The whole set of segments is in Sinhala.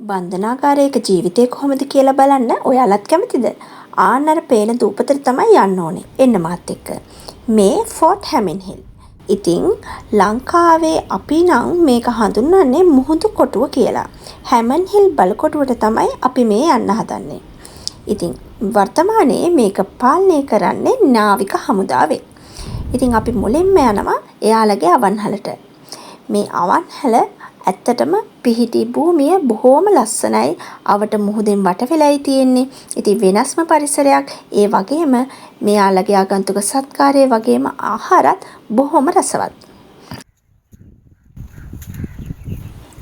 බන්ධනාගාරයක ජීවිතේ කොහොමද කියලා බලන්න ඔයාලත් කැමතිද? ආන්න අර පේන දූපතට තමයි යන්න ඕනේ. එන්න මාත් එක්ක. මේ ෆෝට් හැමින් හිල්. ඉතින් ලංකාවේ අපි නම් මේක හඳුන්වන්නේ මුහුදු කොටුව කියලා. හැමන් හිල් බලකොටුවට තමයි අපි මේ යන්න හදන්නේ. ඉතින් වර්තමානයේ මේක පාලනය කරන්නේ නාවික හමුදාවෙන්. ඉතින් අපි මුලින්ම යනවා එයාලගේ අවන්හලට. මේ අවන්හල ඇත්තටම පිහිටි භූමිය බොහොම ලස්සනයි. අවට මුහුදෙන් වට වෙලායි තියෙන්නේ. ඉතින් වෙනස්ම පරිසරයක්. ඒ වගේම මෙයාලගේ ආගන්තුක සත්කාරය වගේම ආහාරත් බොහොම රසවත්.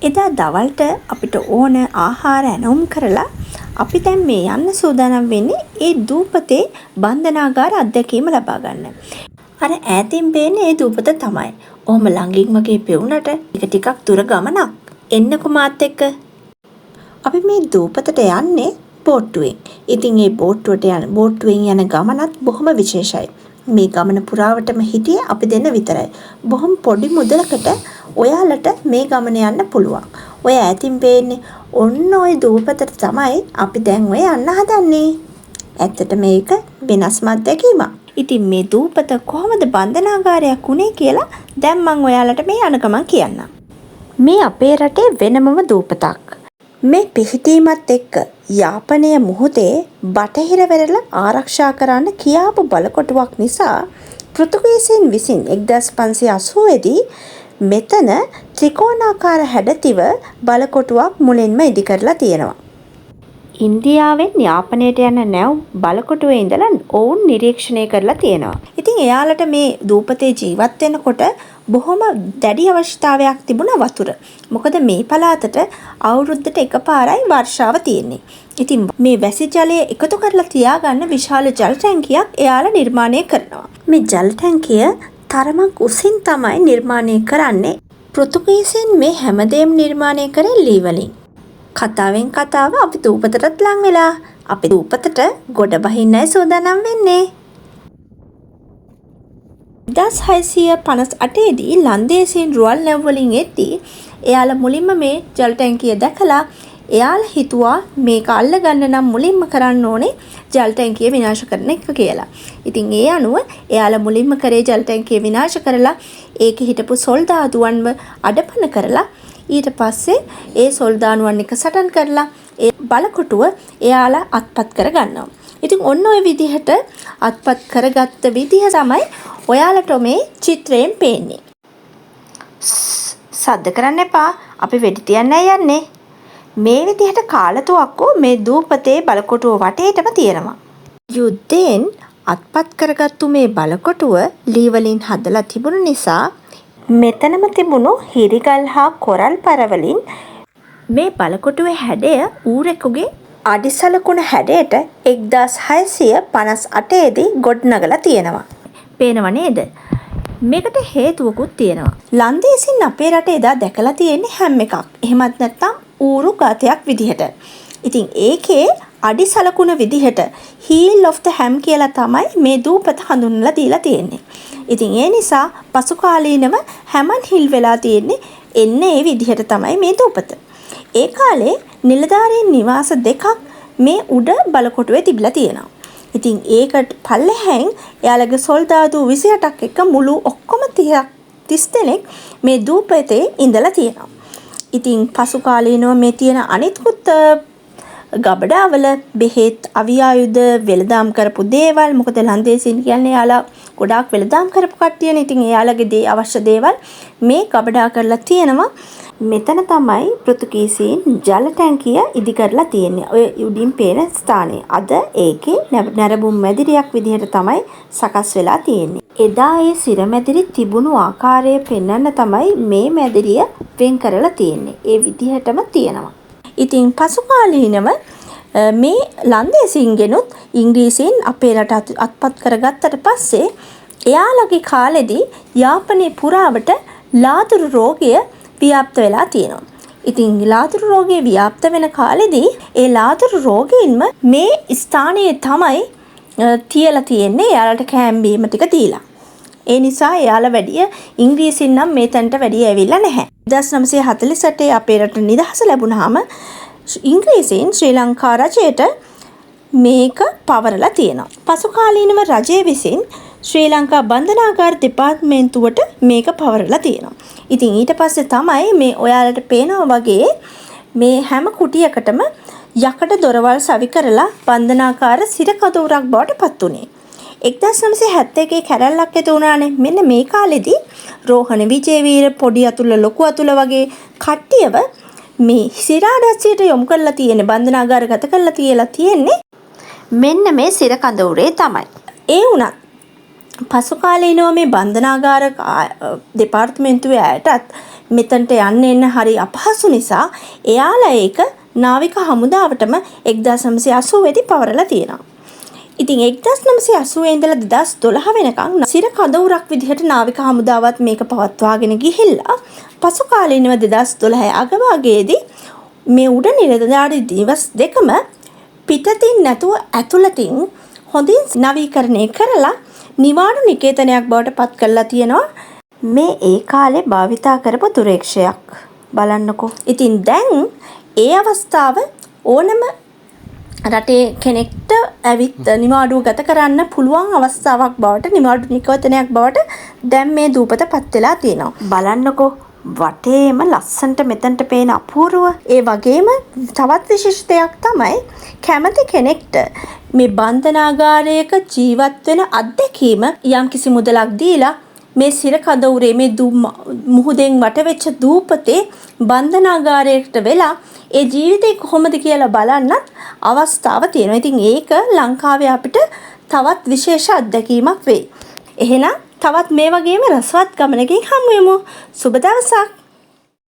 එදා දවල්ට අපිට ඕන ආහාර ඇනවුම් කරලා අපි දැන් මේ යන්න සූදානම් වෙන්නේ ඒ දූපතේ බන්ධනාගාර අත්දැකීම ලබා ගන්න. අර ඈතින් පේන්නේ ඒ දූපත තමයි. ඔහොම ළඟින් වගේ පෙවුනට ඒක ටිකක් දුර ගමනක්. එන්නකො මාත් එක්ක. අපි මේ දූපතට යන්නේ බෝට්ටුවෙන්. ඉතින් මේ බෝට්ටුවෙන් යන ගමනත් බොහොම විශේෂයි. මේ ගමන පුරාවටම හිටියේ අපි දෙන්න විතරයි. බොහොම පොඩි මුදලකට ඔයාලට මේ ගමන යන්න පුළුවන්. ඔය ඈතින් පේන්නේ ඔන්න ඔය දූපතට තමයි අපි දැන් ඔය යන්න හදන්නේ. ඇත්තට මේක වෙනස්ම අත්දැකීමක්. ඉතින් මේ දූපත කොහොමද බන්ධනාගාරයක් වුණේ කියලා දැන් මම ඔයාලට මේ යන ගමන් කියන්නම්. මේ අපේ රටේ වෙනමම දූපතක්. මේ පිහිටීමත් එක්ක යාපනයේ මුහුදේ බටහිර වෙරළ ආරක්ෂා කරන්න කියාපු බලකොටුවක් නිසා පෘතුගීසීන් විසින් 1580 දී මෙතන ත්‍රිකෝණාකාර හැඩතිව බලකොටුවක් මුලින්ම ඉදි කරලා තියෙනවා. ඉන්දියාවෙන් යාපනයට යන නැව් බලකොටුවේ ඉඳලා ඔවුන් නිරීක්ෂණය කරලා තියෙනවා. ඉතින් එයාලට මේ දූපතේ ජීවත් වෙනකොට බොහොම දැඩි අවශ්‍යතාවයක් තිබුණා වතුර. මොකද මේ පළාතට අවුරුද්දට එකපාරයි වර්ෂාව තියෙන්නේ. ඉතින් මේ වැසි ජලය එකතු කරලා තියාගන්න විශාල ජල ටැංකියක් එයාලා නිර්මාණය කරනවා. මේ ජල ටැංකිය තරමක් උසින් තමයි නිර්මාණය කරන්නේ. පෘතුගීසීන් මේ හැමදේම නිර්මාණය කරේ ලී වලින්. කතාවෙන් කතාව අපි දූපතටත් ලං වෙලා අපි දූපතට ගොඩ බහින්නයි සූදානම් වෙන්නේ. 1658 දී ලන්දේසීන් රුවල් නැව් වලින් එද්දී එයාලා මුලින්ම මේ ජල ටැංකිය දැකලා එයාලා හිතුවා මේක අල්ල ගන්න නම් මුලින්ම කරන්න ඕනේ ජල ටැංකිය විනාශ කරන එක කියලා. ඉතින් ඒ අනුව එයාලා මුලින්ම කරේ ජල ටැංකිය විනාශ කරලා ඒකේ හිටපු සොල්දාදුවන්ව අඩපණ කරලා ඊට පස්සේ ඒ සොල්දානුවන් එක සටන් කරලා ඒ බලකොටුව එයාලා අත්පත් කරගන්නවා. ඉතින් ඔන්න ඔය විදිහට අත්පත් කරගත්ත විදිහ තමයි ඔයාලට මේ චිත්‍රයෙන් පේන්නේ. සද්ද කරන්න එපා. අපි වෙඩි තියන්නයි යන්නේ. මේ විදිහට කාලතුවක්කු මේ දූපතේ බලකොටුව වටේටම තියෙනවා. යුද්ධයෙන් අත්පත් කරගත්තු මේ බලකොටුව ලී වලින් හදලා තිබුණු නිසා මෙතනම තිබුණු හිරිගල් හා කොරල් පරවලින් මේ බලකොටුවේ හැඩය ඌරෙකුගේ අඩිසලකුණ හැඩයට 1658 දී ගොඩනගලා තියෙනවා. පේනව නේද? මේකට හේතුවකුත් තියෙනවා. ලන්දේසින් අපේ රටේ එදා දැකලා තියෙන්නේ හැම් එකක්. එහෙමත් නැත්නම් ඌරු ගාතයක් විදිහට. ඉතින් ඒකේ අඩිසලකුණ විදිහට heel of the ham කියලා තමයි මේ දූපත හඳුන්වලා දීලා තියෙන්නේ. ඉතින් ඒ නිසා පසු කාලීනව හැමන් හිල් වෙලා තියෙන්නේ එන්නේ ඒ විදිහට තමයි මේ දූපත. ඒ කාලේ නිලධාරීන් නිවාස දෙකක් මේ උඩ බලකොටුවේ තිබිලා තියෙනවා. ඉතින් ඒකට පල්ලෙහෙන් එයාලගේ සොල්දාදු 28ක් එක්ක මුළු ඔක්කොම 30 දෙනෙක් මේ දූපතේ ඉඳලා තියෙනවා. ඉතින් පසු කාලීනව මේ තියෙන අනිත්කුත් ගබඩාවල බෙහෙත් අවියායුධ වෙළඳාම් කරපු දේවල් මොකද ලන්දේසීන් කියන්නේ යාලා ගොඩාක් වෙළඳාම් කරපු කට්ටියනේ. ඉතින් එයාලගේ අවශ්‍ය දේවල් මේ ගබඩා කරලා තියෙනවා. මෙතන තමයි පෘතුගීසීන් ජල ටැංකිය ඉදි කරලා තියෙන්නේ. ඔය උඩින් පේන ස්ථානයේ. අද ඒකේ නැරඹුම් මැදිරියක් විදිහට තමයි සකස් වෙලා තියෙන්නේ. එදා ඒ සිරමැදිරි තිබුණු ආකාරය පෙන්වන්න තමයි මේ මැදිරිය වෙන් කරලා තියෙන්නේ. ඒ විදිහටම තියෙනවා. ඉතින් පසු කාලීනව මේ ලන්දේසීන්ගෙනුත් ඉංග්‍රීසීන් අපේ රට අත්පත් කරගත්තට පස්සේ එයාලගේ කාලෙදී යාපනයේ පුරාවට ලාදුරු රෝගය ව්‍යාප්ත වෙලා තියෙනවා. ඉතින් ලාදුරු රෝගය ව්‍යාප්ත වෙන කාලෙදී ඒ ලාදුරු රෝගීන්ම මේ ස්ථානයේ තමයි තියලා තියෙන්නේ. එයාලට කෑම බීම ටික දීලා. ඒ නිසා එයාලා වැඩිය ඉංග්‍රීසියෙන් නම් මේ තැනට වැඩිය ඇවිල්ලා නැහැ. 1948 අපේ රට නිදහස ලැබුණාම ඉංග්‍රීසීන් ශ්‍රී ලංකා රජයට මේක පවරලා තියෙනවා. පසු කාලීනව රජය විසින් ශ්‍රී ලංකා බන්ධනාගාර දෙපාර්තමේන්තුවට මේක පවරලා තියෙනවා. ඉතින් ඊට පස්සේ තමයි මේ ඔයාලට පේනවා වගේ මේ හැම කුටියකටම යකඩ දොරවල් සවි කරලා බන්ධනාගාර සිරකඳවුරක් බවට පත් වුණේ. 1971 කැරැල්ලක් ඇති වුණානේ. මෙන්න මේ කාලෙදී රෝහණ විජේවීර, පොඩි අතුල, ලොකු අතුල වගේ කට්ටියව මේ සිරාඩස්සියට යොමු කරලා තියෙන්නේ, බන්ධනාගාර ගත කරලා තියෙන්නේ මෙන්න මේ සිරකඳවුරේ තමයි. ඒ වුණත් පසු කාලීනව මේ බන්ධනාගාර දෙපාර්තමේන්තුවේ අයටත් මෙතනට යන්න එන්න හරි අපහසු නිසා එයාලා ඒක නාවික හමුදාවටම 1980 දී පවරලා තියෙනවා. ඉතින් 1980 ඉඳලා 2012 වෙනකන් සිරකඳවුරක් විදිහට නාවික හමුදාවත් මේක පවත්වාගෙන ගිහිල්ලා පසු කාලීනව 2012 අගභාගයේදී මේ උඩ නිලධාරි දිවස් දෙකම පිටතින් නැතුව ඇතුළතින් හොඳින් නවීකරණය කරලා නිවාඩු නිකේතනයක් බවට පත් කරලා තියෙනවා. මේ ඒ කාලේ භාවිතා කරපු දුරේක්ෂයක් බලන්නකෝ. ඉතින් දැන් ඒ අවස්ථාව ඕනම රටේ කෙනෙක්ට ඇවිත් නිවාඩුව ගත කරන්න පුළුවන් අවස්ථාවක් බවට, නිවාඩු නිකේතනයක් බවට දැන් මේ දූපත පත් වෙලා තියෙනවා. බලන්නකෝ වටේම ලස්සන්ට මෙතනට පේන අපූර්ව. ඒ වගේම තවත් විශේෂ දෙයක් තමයි කැමති කෙනෙක්ට මේ බන්ධනාගාරයක ජීවත් වෙන අත්දැකීම යම්කිසි මුදලක් දීලා මේ සිරකඳවුරේ මේ මුහුදෙන් වටවෙච්ච දූපතේ බන්ධනාගාරයකට වෙලා ඒ ජීවිතේ කොහොමද කියලා බලන්නත් අවස්ථාව තියෙනවා. ඉතින් ඒක ලංකාවේ අපිට තවත් විශේෂ අත්දැකීමක් වෙයි. එහෙනම් තවත් මේ වගේම රසවත් ගමනකින් හමු වෙමු. සුබ දවසක්.